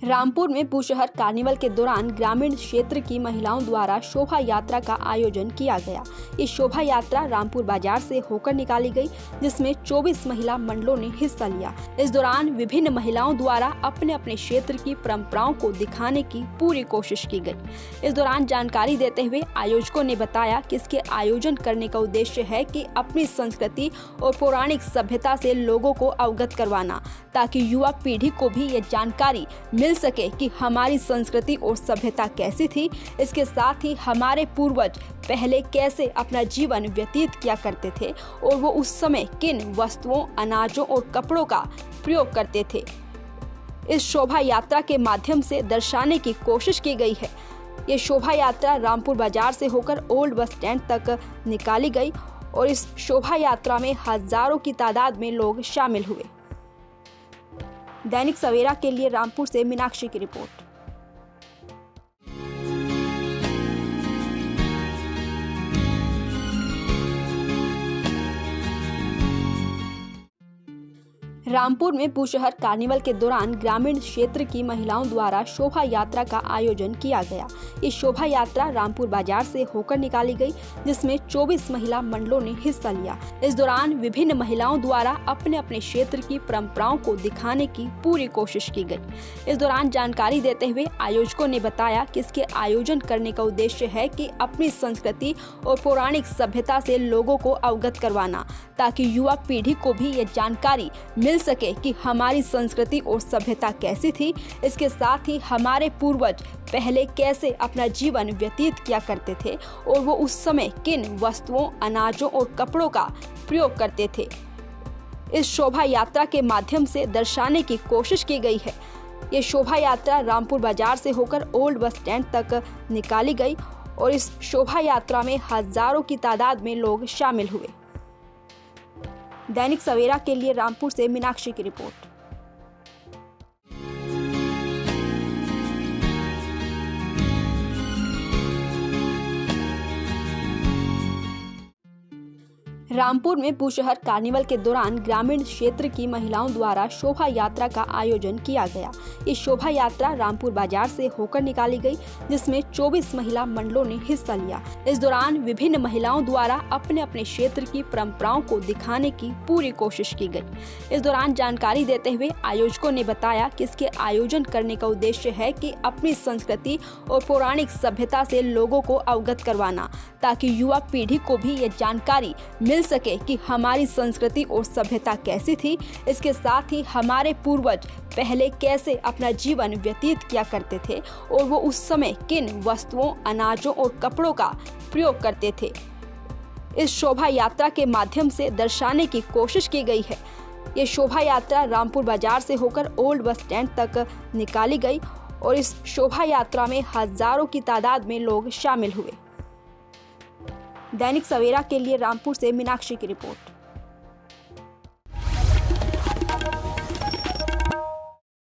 रामपुर में बुशहर कार्निवल के दौरान ग्रामीण क्षेत्र की महिलाओं द्वारा शोभा यात्रा का आयोजन किया गया। इस शोभा यात्रा रामपुर बाजार से होकर निकाली गई, जिसमें 24 महिला मंडलों ने हिस्सा लिया। इस दौरान विभिन्न महिलाओं द्वारा अपने अपने क्षेत्र की परंपराओं को दिखाने की पूरी कोशिश की गई। इस दौरान जानकारी देते हुए आयोजकों ने बताया कि इसके आयोजन करने का उद्देश्य है कि अपनी संस्कृति और पौराणिक सभ्यता से लोगों को अवगत करवाना, ताकि युवा पीढ़ी को भी ये जानकारी मिल सके कि हमारी संस्कृति और सभ्यता कैसी थी। इसके साथ ही हमारे पूर्वज पहले कैसे अपना जीवन व्यतीत किया करते थे और वो उस समय किन वस्तुओं, अनाजों और कपड़ों का प्रयोग करते थे। इस शोभा यात्रा के माध्यम से दर्शाने की कोशिश की गई है। ये शोभा यात्रा रामपुर बाजार से होकर ओल्ड बस स्टैंड तक निकाली गई और इस शोभा यात्रा में हजारों की तादाद में लोग शामिल हुए। दैनिक सवेरा के लिए रामपुर से मीनाक्षी की रिपोर्ट। रामपुर में बुशहर कार्निवल के दौरान ग्रामीण क्षेत्र की महिलाओं द्वारा शोभा यात्रा का आयोजन किया गया। इस शोभा यात्रा रामपुर बाजार से होकर निकाली गई, जिसमें 24 महिला मंडलों ने हिस्सा लिया। इस दौरान विभिन्न महिलाओं द्वारा अपने अपने क्षेत्र की परंपराओं को दिखाने की पूरी कोशिश की गई। इस दौरान जानकारी देते हुए आयोजकों ने बताया कि इसके आयोजन करने का उद्देश्य है कि अपनी संस्कृति और पौराणिक सभ्यता से लोगों को अवगत करवाना, ताकि युवा पीढ़ी को भी ये जानकारी मिल सके कि हमारी संस्कृति और सभ्यता कैसी थी। इसके साथ ही हमारे पूर्वज पहले कैसे अपना जीवन व्यतीत किया करते थे और वो उस समय किन वस्तुओं, अनाजों और कपड़ों का प्रयोग करते थे। इस शोभा यात्रा के माध्यम से दर्शाने की कोशिश की गई है। ये शोभा यात्रा रामपुर बाजार से होकर ओल्ड बस स्टैंड तक निकाली गई और इस शोभा यात्रा में हजारों की तादाद में लोग शामिल हुए। दैनिक सवेरा के लिए रामपुर से मीनाक्षी की रिपोर्ट। रामपुर में बुशहर कार्निवल के दौरान ग्रामीण क्षेत्र की महिलाओं द्वारा शोभा यात्रा का आयोजन किया गया। इस शोभा यात्रा रामपुर बाजार से होकर निकाली गई, जिसमें 24 महिला मंडलों ने हिस्सा लिया। इस दौरान विभिन्न महिलाओं द्वारा अपने अपने क्षेत्र की परंपराओं को दिखाने की पूरी कोशिश की गई। इस दौरान जानकारी देते हुए आयोजकों ने बताया कि इसके आयोजन करने का उद्देश्य है कि अपनी संस्कृति और पौराणिक सभ्यता से लोगों को अवगत करवाना, ताकि युवा पीढ़ी को भी ये जानकारी मिल सके कि हमारी संस्कृति और सभ्यता कैसी थी। इसके साथ ही हमारे पूर्वज पहले कैसे अपना जीवन व्यतीत किया करते थे और वो उस समय किन वस्तुओं, अनाजों और कपड़ों का प्रयोग करते थे। इस शोभा यात्रा के माध्यम से दर्शाने की कोशिश की गई है। ये शोभा यात्रा रामपुर बाजार से होकर ओल्ड बस स्टैंड तक निकाली गई और इस शोभा यात्रा में हजारों की तादाद में लोग शामिल हुए। दैनिक सवेरा के लिए रामपुर से मीनाक्षी की रिपोर्ट।